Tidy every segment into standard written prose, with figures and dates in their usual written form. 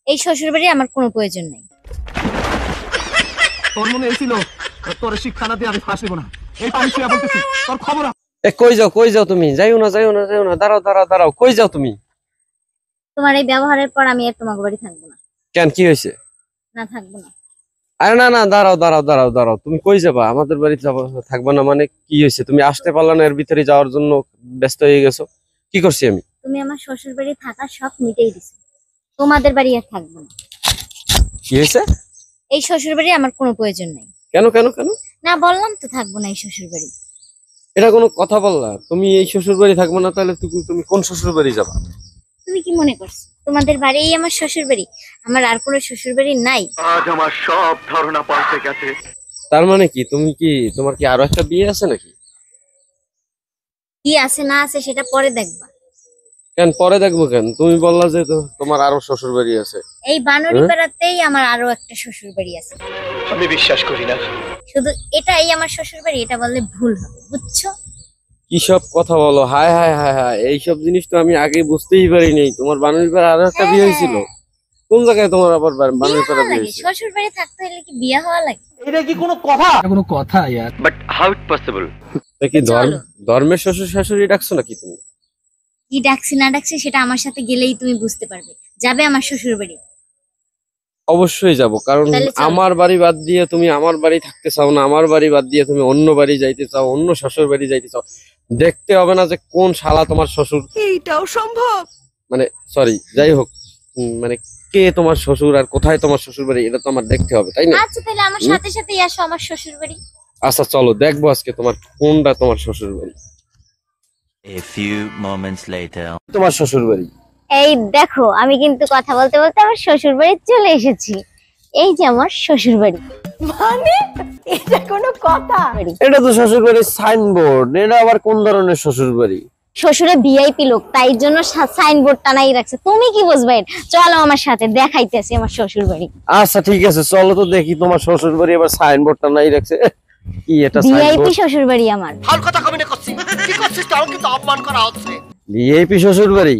এই শ্বশুর বাড়ি আমার কোনো প্রয়োজন নাই। তোর মনে এসেছিল তোর শিক্ষা না দিয়ে আমি ফাঁসিব না, এই পানি শুয়ে বলতেছি তোর খবর। কই যাও তুমি? যাইও না দাঁড়াও দাঁড়াও দাঁড়াও, কই যাও তুমি? তোমার এই ব্যবহারের পর আমি আর তোমার বাড়ি থাকবো না। কেন, কি হয়েছে? না, থাকবো না। আরে না না, দাঁড়াও দাঁড়াও দাঁড়াও দাঁড়াও, তুমি কই যাবা? আমাদের বাড়িতে থাকবা না মানে কি হয়েছে? তুমি আসতে পারলা না, এর ভিতরে যাওয়ার জন্য ব্যস্ত হয়ে গেছো? কি করছি আমি? তুমি আমার শ্বশুর বাড়ি থাকার সব মিটেই দিছো, তোমাদের বাড়ি আর থাকবো না। কি হয়েছে? এই শ্বশুর বাড়ি আমার কোনো প্রয়োজন নাই। কেন কেন কেন? না, বললাম তো থাকবো না এই শ্বশুর বাড়ি। এটা কোনো কথা বললা? তুমি এই শ্বশুর বাড়ি থাকবে না, তাহলে তুমি কোন শ্বশুর বাড়ি যাবা? তুমি কি মনে করছো তোমাদের বাড়িই আমার শ্বশুর বাড়ি? আমার আর কোনো শ্বশুর বাড়ি নাই। আজ আমার সব ধারণা পাল্টে গেছে। তার মানে কি, তোমার কি আরো একটা বিয়ে আছে নাকি? কি আছে না আছে সেটা পরে দেখবা। কেন পরে দেখবো কেন? তুমি বললা যে তোমার আরো শ্বশুর বাড়ি আছে। এই বানরি পাড়াতেই আমার আরো একটা শ্বশুর বাড়ি আছে। আমি বিশ্বাস করি না। শুধু এটাই আমার শ্বশুর বাড়ি, এটা বললে ভুল হবে, বুঝছো? কি সব কথা বলো? হায় হায় হায় হায়, এইসব জিনিস তো আমি আগে বুঝতেই পারিনি। তোমার বানুর পাড়া আরো একটা বিয়ে হয়েছিল? কোন জায়গায় তোমার আবার বানুর পাড়া বিয়ে হয়েছে? শ্বশুর বাড়ি থাকতে হলে কি বিয়ে হওয়া লাগে? এটা কি কোনো কথা? কোনো কথা ইয়ার। But how it possible? কি ধর্মের শ্বশুর শাশুড়ি ডাকছো নাকি তুমি? কি ডাকছি না ডাকছি সেটা আমার সাথে গেলেই তুমি বুঝতে পারবে। যাবে আমার শ্বশুর বাড়ি? অবশ্যই যাব, কারণ তাহলে চলো। আমার বাড়ি বাদ দিয়ে তুমি আমার বাড়ি থাকতে চাও না, আমার বাড়ি বাদ দিয়ে তুমি অন্য বাড়ি যাইতে চাও, অন্য শ্বশুর বাড়ি যাইতে চাও। দেখতে হবে না যে কোন শালা তোমার শ্বশুর? এইটাও সম্ভব? মানে সরি, যাই হোক, মানে কে তোমার শ্বশুর আর কোথায় তোমার শ্বশুর বাড়ি, এটা তো আমার দেখতে হবে, তাই না? আচ্ছা, তাহলে আমার সাথে সাথেই আসো আমার শ্বশুর বাড়ি। আচ্ছা চলো, দেখবো আজকে তোমার কোনটা তোমার শ্বশুর বাড়ি। A few moments later. তোমার শ্বশুর বাড়ি। এই দেখো, আমি কিন্তু কথা বলতে বলতে আমার শ্বশুর বাড়ি চলে এসেছি। এই যে আমার শ্বশুর বাড়ি। মানে এটা কোনো কথা? এটা তো শ্বশুর বাড়ির সাইনবোর্ড, এটা আবার কোন ধরনের শ্বশুর বাড়ি? শ্বশুরে ভিআইপি লোক, তাই জন্য সাইনবোর্ড টানাই রাখছে। তুমি কি বুঝবে? চলো আমার সাথে, দেখাইতেছি আমার শ্বশুর বাড়ি। আচ্ছা ঠিক আছে, চলো তো দেখি তোমার শ্বশুর বাড়ি আবার সাইনবোর্ডটা নাই রাখছে। কি এটা ভিআইপি সাইনবোর্ড? শ্বশুর বাড়ি আমার। হাল কথা কমিনে করছি, কি করছিস? তাও কিন্তু অপমান করা হচ্ছে। ভিআইপি শ্বশুর বাড়ি?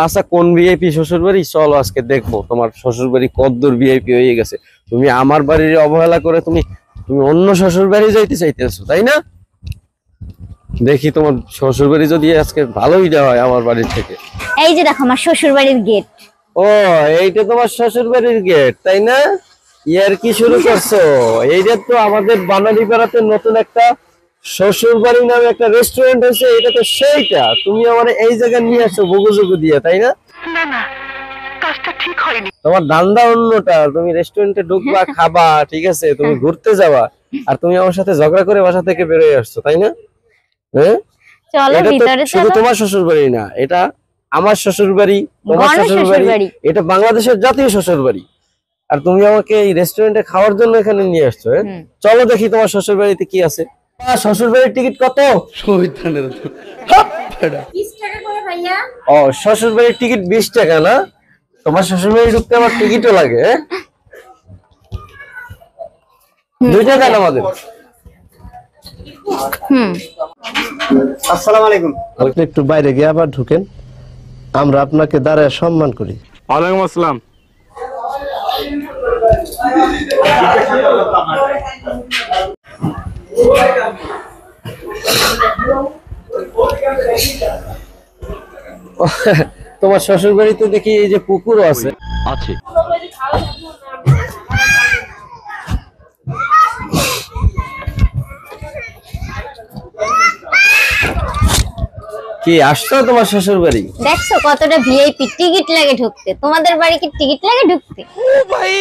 আচ্ছা কোন ভিআইপি শ্বশুর বাড়ি, চলো আজকে দেখবো তোমার শ্বশুর বাড়ি কতদূর ভিআইপি হয়ে গেছে। তুমি আমার বাড়ির অবহেলা করে তুমি অন্য শ্বশুর বাড়ি যাইতে চাইতেছো, তাই না? দেখি তোমার শ্বশুর বাড়ি যদি আজকে ভালোই দেওয়া হয় আমার বাড়ির থেকে। এই যে দেখো আমার শ্বশুর বাড়ির গেট। ও, এইটা তোমার শ্বশুর বাড়ির গেট, তাই না? ইয়ার কি শুরু করছো? এইটা তো আমাদের বানারীপাড়াতে নতুন একটা শ্বশুর বাড়ি নামে একটা রেস্টুরেন্ট হয়েছে, এটা তো সেইটা। তুমি আমার এই জায়গায় নিয়ে আসছো বুগুজুগু দিয়ে, তাই না? না না, কাজটা ঠিক হয়নি। তোমার ধান্দা অন্যটা, তুমি রেস্টুরেন্টে ঢুকবা, খাবা, ঠিক আছে, তুমি ঘুরতে যাবা, আর তুমি আমার সাথে ঝগড়া করে বাসা থেকে বেরোয় আসছো, তাই না? হ্যাঁ, চলো এটা তো ভিতরে শুধু চলো। তোমার শ্বশুর বাড়ি না, এটা আমার শ্বশুর বাড়ি, তোমার শ্বশুর বাড়ি, এটা বাংলাদেশের জাতীয় শ্বশুর বাড়ি। আর তুমি আমাকে এই রেস্টুরেন্টে খাওয়ার জন্য এখানে নিয়ে আসছো। চলো দেখি তোমার শ্বশুর বাড়িতে কি আছে। শ্বশুর বাড়ির টিকিট কত? 20 টাকা করে ভাইয়া। ও, শ্বশুর বাড়ির টিকিট 20 টাকা না? তোমার শ্বশুর বাড়ি ঢুকতে আমার টিকিটও লাগে? 2 টাকা না আমাদের? আসসালামু আলাইকুম। আপনি একটু বাইরে গিয়ে আবার ঢুকেন, আমরা আপনাকে দাঁড়ায় সম্মান করি। ওয়ালাইকুম আসসালাম। তোমার শ্বশুর বাড়িতে দেখি এই যে পুকুরও আছে। আছে। কি আসছো তোমার শ্বশুর বাড়ি? দেখছো কতটা ভিআইপি, টিকিট লাগে ঢুকতে। তোমাদের বাড়ি কি টিকিট লাগে ঢুকতে? ओ भाई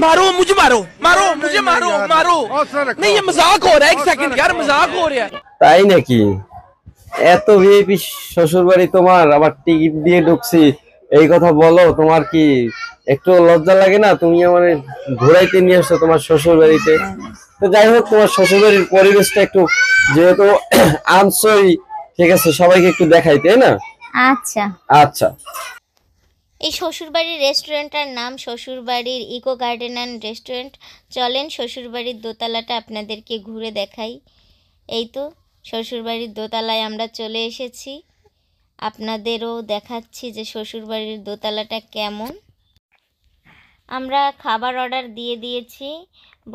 मारो मुझे, मारो मारो मुझे, मारो मारो। नहीं ये मजाक हो रहा है, एक सेकंड यार, मजाक हो रहा है। তাই নাকি? এত ভিআইপি শ্বশুর বাড়ি তোমার, আবার টিকিট দিয়ে ঢুকছি, এই কথা বলো? তোমার কি একটু লজ্জা লাগে না? তুমি আমার ঘোরাইতে নিয়ে আসছো তোমার শ্বশুর বাড়িতে। তো যাই হোক, তোমার শ্বশুর বাড়ির পরিবেশটা একটু যেহেতু আনছই, ঠিক আছে, সবাইকে একটু দেখাই, তাই না? আচ্ছা। আচ্ছা। এই শ্বশুরবাড়ির রেস্টুরেন্টটার নাম শ্বশুরবাড়ির ইকো গার্ডেন অ্যান্ড রেস্টুরেন্ট। চলেন শ্বশুরবাড়ির দোতলাটা আপনাদেরকে ঘুরে দেখাই। এই তো শ্বশুরবাড়ির দোতলায় আমরা চলে এসেছি। আপনাদেরও দেখাচ্ছি যে শ্বশুরবাড়ির দোতলাটা কেমন। আমরা খাবার অর্ডার দিয়ে দিয়েছি,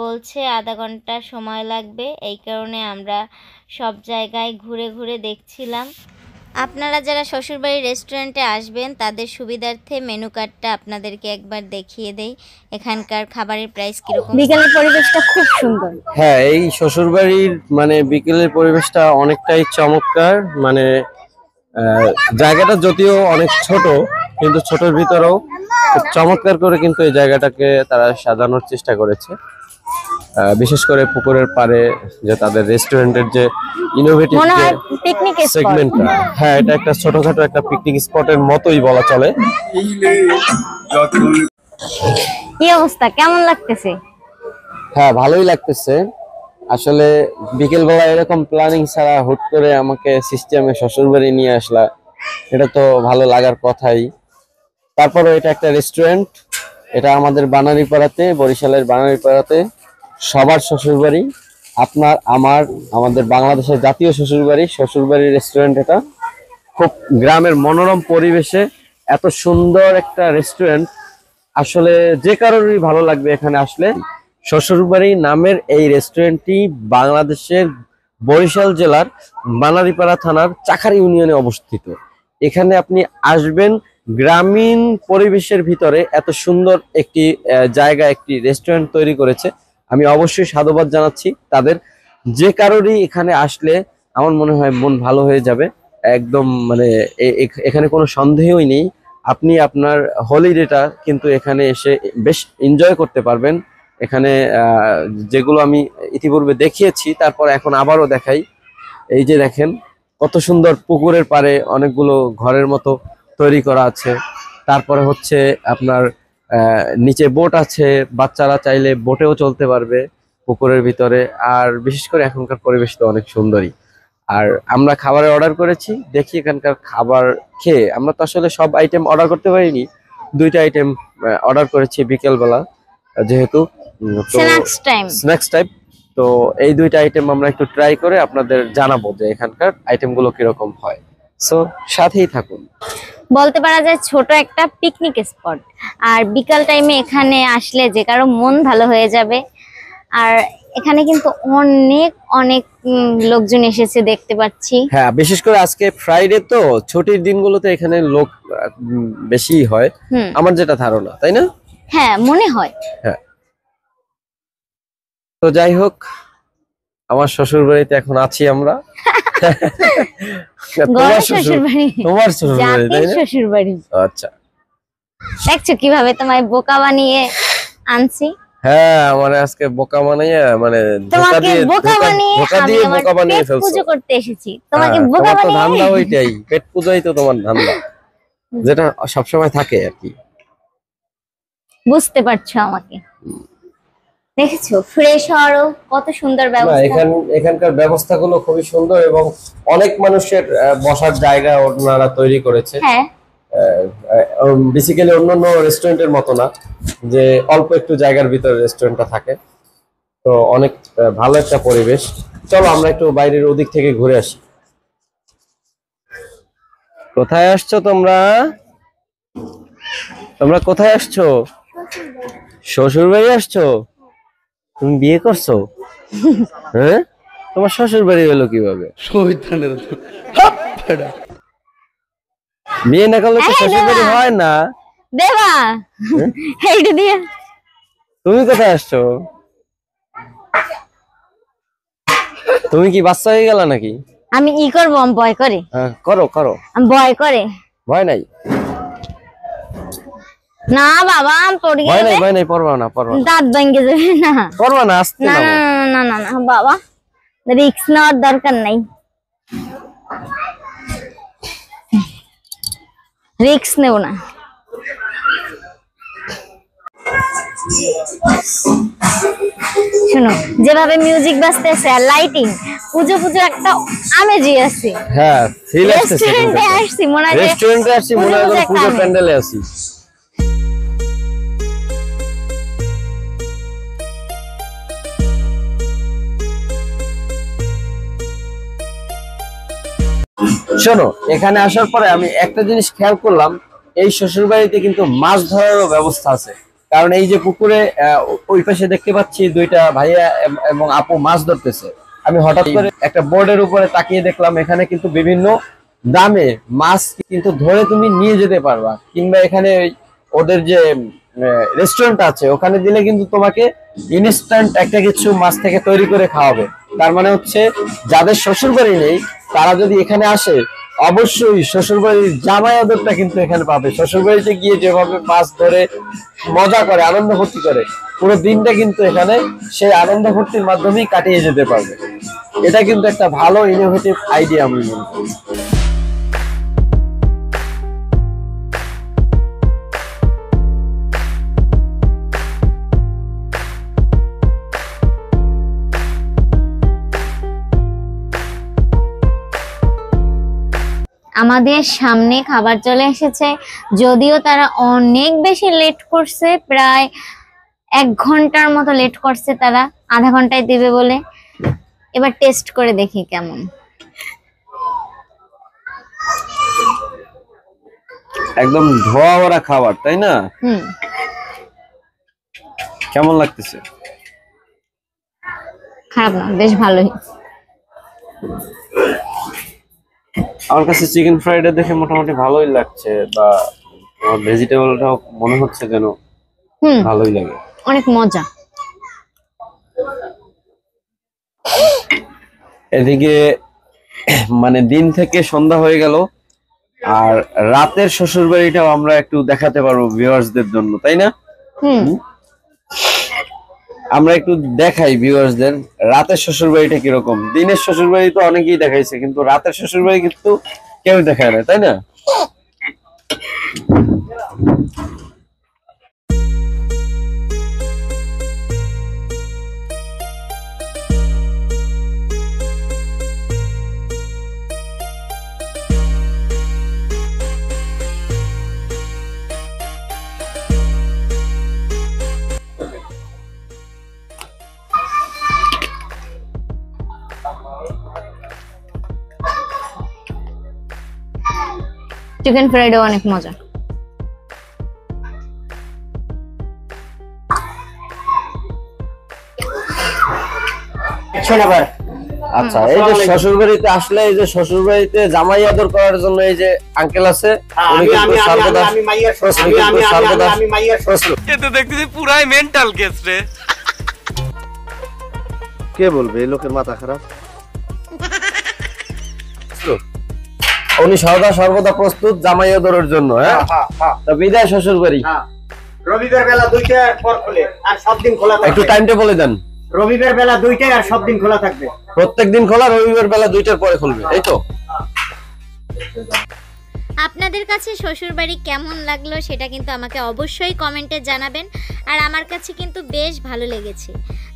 বলছে আধা ঘন্টা সময় লাগবে। এই কারণে আমরা সব জায়গায় ঘুরে ঘুরে দেখছিলাম। আপনারা যারা শ্বশুরবাড়ির রেস্টুরেন্টে আসবেন তাদের সুবিধার্থে মেনু কার্ডটা আপনাদেরকে একবার দেখিয়ে দেই। এখানকার খাবারের প্রাইস কিরকম। বিকেলের পরিবেশটা খুব সুন্দর। হ্যাঁ, এই শ্বশুরবাড়ির মানে বিকেলের পরিবেশটা অনেকটাই চমৎকার। মানে জায়গাটা যদিও অনেক ছোট, কিন্তু ছোটর ভিতরেও খুব চমৎকার করে কিন্তু এই জায়গাটাকে তারা সাজানোর চেষ্টা করেছে। বিশেষ করে পুকুরের পাড়ে যে তাদের রেস্টুরেন্টের যে ইনোভেটিভ যে পিকনিক সেগমেন্টটা, হ্যাঁ এটা একটা ছোটখাটো একটা পিকনিক স্পটের মতোই বলা চলে। কি অবস্থা, কেমন লাগতেছে? হ্যাঁ, ভালোই লাগতেছে। আসলে বিকেল বেলা এরকম প্ল্যানিং ছাড়া হুট করে আমাকে সিস্টেমে শ্বশুরবাড়ি নিয়ে আসলা, এটা তো ভালো লাগার কথাই। তারপরে এটা একটা রেস্টুরেন্ট, এটা আমাদের বানারীপাড়াতে, বরিশালের বানারীপাড়াতে সবার শ্বশুরবাড়ি, আপনার আমার আমাদের বাংলাদেশের জাতীয় শ্বশুরবাড়ি রেস্টুরেন্ট। এটা খুব গ্রামের মনোরম পরিবেশে এত সুন্দর একটা রেস্টুরেন্ট, আসলে যে কারোরই ভালো লাগবে এখানে আসলে। শ্বশুরবাড়ি নামের এই রেস্টুরেন্টটি বাংলাদেশের বরিশাল জেলার বানারীপাড়া থানার চাখার ইউনিয়নে অবস্থিত। এখানে আপনি আসবেন, গ্রামীণ পরিবেশের ভিতরে এত সুন্দর একটি জায়গা, একটি রেস্টুরেন্ট তৈরি করেছে। আমি অবশ্যই সাধুবাদ জানাচ্ছি তাদের। যে কারোরই এখানে আসলে আমার মনে হয় মন ভালো হয়ে যাবে একদম। মানে এখানে কোনো সন্দেহই নেই, আপনি আপনার হলিডেটা কিন্তু এখানে এসে বেশ এনজয় করতে পারবেন। এখানে যেগুলো আমি ইতিপূর্বে দেখিয়েছি, তারপর এখন আবারও দেখাই। এই যে দেখেন কত সুন্দর পুকুরের পাড়ে অনেকগুলো ঘরের মতো তৈরি করা আছে। তারপরে হচ্ছে আপনার নিচে বোট আছে, বাচ্চারা চাইলে বোটেও চলতে পারবে পুকুরের ভিতরে। আর বিশেষ করে এখনকার পরিবেশ তো অনেক সুন্দরই। আর আমরা খাবারের অর্ডার করেছি, দেখি এখানকার খাবার খেয়ে। আমরা তো আসলে সব আইটেম অর্ডার করতে পারিনি, 2টা আইটেম অর্ডার করেছি বিকেলবেলা, যেহেতু স্ন্যাক্স টাইপ। তো এই 2টা আইটেম আমরা একটু ট্রাই করে আপনাদের জানাবো যে এখানকার আইটেমগুলো কিরকম হয়। সো সাথেই থাকুন। বলতে পারা যায় ছোট একটা পিকনিক স্পট। আর বিকাল টাইমে এখানে আসলে যে কারো মন ভালো হয়ে যাবে। আর এখানে কিন্তু অনেক অনেক লোকজন এসেছে দেখতে পাচ্ছি। হ্যাঁ, বিশেষ করে আজকে ফ্রাইডে তো, ছুটির দিনগুলোতে এখানে লোক বেশি হয় আমার যেটা ধারণা, তাই না? হ্যাঁ, মনে হয়। হ্যাঁ, তো যাই হোক, আমার শ্বশুর বাড়িতে এখন আছি আমরা। তোমার শ্বশুর বাড়ি, তাই না? শ্বশুর বাড়ি। আচ্ছা, দেখছো কিভাবে তোমায় বোকা বানিয়ে আনছি। হ্যাঁ, মানে আজকে বোকা বানিয়ে, মানে তোমাকে বোকা বানিয়ে বোকা বানিয়ে ফেলছো। পুজো করতে এসেছি, তোমাকে বোকা তোমার তো বানিয়ে। ধান্দা ওইটাই, পেট পূজাই তো তোমার ধান্দা, যেটা সবসময় থাকে আর কি। বুঝতে পারছো আমাকে। দেখেছো ফ্রেশ হওয়ারও কত সুন্দর ব্যবস্থা। এখানকার ব্যবস্থাগুলো খুবই সুন্দর এবং অনেক মানুষের বসার জায়গা ওনারা তৈরি করেছে। হ্যাঁ, বেসিক্যালি অন্যান্য রেস্টুরেন্টের মতো না যে অল্প একটু জায়গার ভিতরে রেস্টুরেন্টটা থাকে। তো অনেক ভালো একটা পরিবেশ। চলো আমরা একটু বাইরের ওদিক থেকে ঘুরে আসি। কোথায় আসছো তোমরা? তোমরা কোথায় আসছো? শ্বশুর বাড়ি আসছো? তুমি বিয়ে করছো? হ্যাঁ, তোমার শ্বশুর বাড়ি হলো কিভাবে? বিয়ে না করলে তো শ্বশুর বাড়ি হয় না। দেবা এইটা দিয়ে। তুমি কোথায় আসছো? তুমি কি বাচ্চা হয়ে গেল নাকি? আমি ই করবো, আমি ভয় করে। হ্যাঁ, করো করো। আমি ভয় করে। ভয় নাই? না বাবা, আমি পড়ে ভয় গেলে নাই, ভয় নাই, পড়বা না, পড়বা না, দাঁত ভেঙে যাবে। না পড়বা না, আসতে না না। না না না বাবা, রিস্ক নেওয়ার দরকার নাই। রিস্ক নেও না। শোনো, যেভাবে মিউজিক বাজতেছে আর লাইটিং, পুজো পুজো একটা আমেজই আছে। হ্যাঁ, ফিল আসছে। রেস্টুরেন্টে আসছি মনে হয়, রেস্টুরেন্টে আসছি মনে হয় পুজো প্যান্ডেলে আছি। শোনো, এখানে আসার পরে আমি একটা জিনিস খেয়াল করলাম, এই শ্বশুর বাড়িতে কিন্তু মাছ ধরারও ব্যবস্থা আছে। কারণ এই যে পুকুরে ওই পাশে দেখতে পাচ্ছি দুইটা ভাইয়া এবং আপু মাছ ধরতেছে। আমি হঠাৎ করে একটা বোর্ডের উপরে তাকিয়ে দেখলাম এখানে কিন্তু বিভিন্ন দামে মাছ কিন্তু ধরে তুমি নিয়ে যেতে পারবা, কিংবা এখানে ওদের যে রেস্টুরেন্ট আছে ওখানে দিলে কিন্তু তোমাকে ইনস্ট্যান্ট একটা কিছু মাছ থেকে তৈরি করে খাওয়াবে। তার মানে হচ্ছে যাদের শ্বশুরবাড়ি নেই তারা যদি এখানে আসে অবশ্যই শ্বশুরবাড়ির জামাই আদরটা কিন্তু এখানে পাবে। শ্বশুরবাড়িতে গিয়ে যেভাবে মাছ ধরে মজা করে আনন্দ ফুর্তি করে পুরো দিনটা কিন্তু এখানে সেই আনন্দ ফুর্তির মাধ্যমেই কাটিয়ে যেতে পারবে। এটা কিন্তু একটা ভালো ইনোভেটিভ আইডিয়া আমি মনে করি। আমাদের সামনে খাবার চলে এসেছে, যদিও তারা অনেক বেশি লেট করছে, প্রায় 1 ঘন্টার মতো লেট করছে তারা, আধা ঘন্টায় দিবে বলে। এবার টেস্ট করে দেখি কেমন। একদম ধোয়া ওরা খাবার, তাই না? কেমন লাগতেছে? খারাপ না, বেশ ভালোই। আমার কাছে চিকেন ফ্রাইড দেখে মোটামুটি ভালোই লাগছে, বা ভেজিটেবলটাও মনে হচ্ছে যেন ভালোই লাগে, অনেক মজা। এদিকে মানে দিন থেকে সন্ধ্যা হয়ে গেল, আর রাতের শ্বশুর বাড়িটাও আমরা একটু দেখাতে পারবো ভিউয়ার্সদের জন্য, তাই না? আমরা একটু দেখাই ভিউয়ার্সদের রাতের শ্বশুর বাড়িটা কিরকম। দিনের শ্বশুর বাড়ি তো অনেকেই দেখাইছে, কিন্তু রাতের শ্বশুর বাড়ি কিন্তু কেউ দেখায় না, তাই না? চিকেন ফ্রাইডও অনেক মজা। আচ্ছা, এই যে শ্বশুর বাড়িতে আসলে, এই যে শ্বশুর বাড়িতে জামাই আদর করার জন্য এই যে আঙ্কেল আছে, উনি কিন্তু সর্বদা ये तो देखते पूरा मेंटल केस रे। কে বলবে এই লোকের মাথা খারাপ? উনি সর্বদা প্রস্তুত জামাই আদরের জন্য। হ্যাঁ, তো বিদায় শ্বশুর বাড়ি। রবিবার বেলা 2টার পর খুলে আর সব দিন খোলা থাকবে। একটু টাইমটা বলে দেন। রবিবার বেলা 2টায় আর সব দিন খোলা থাকবে। প্রত্যেকদিন খোলা, রবিবার বেলা 2টার পরে খুলবে, এই তো? আপনাদের কাছে শ্বশুরবাড়ি কেমন লাগলো সেটা কিন্তু আমাকে অবশ্যই কমেন্টে জানাবেন। আর আমার কাছে কিন্তু বেশ ভালো লেগেছে।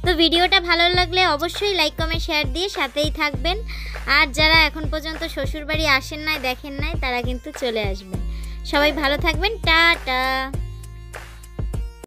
তো ভিডিওটা ভালো লাগলে অবশ্যই লাইক কমেন্ট শেয়ার দিয়ে সাথেই থাকবেন। আর যারা এখন পর্যন্ত শ্বশুরবাড়ি আসেন নাই, দেখেন নাই, তারা কিন্তু চলে আসবেন। সবাই ভালো থাকবেন, টাটা।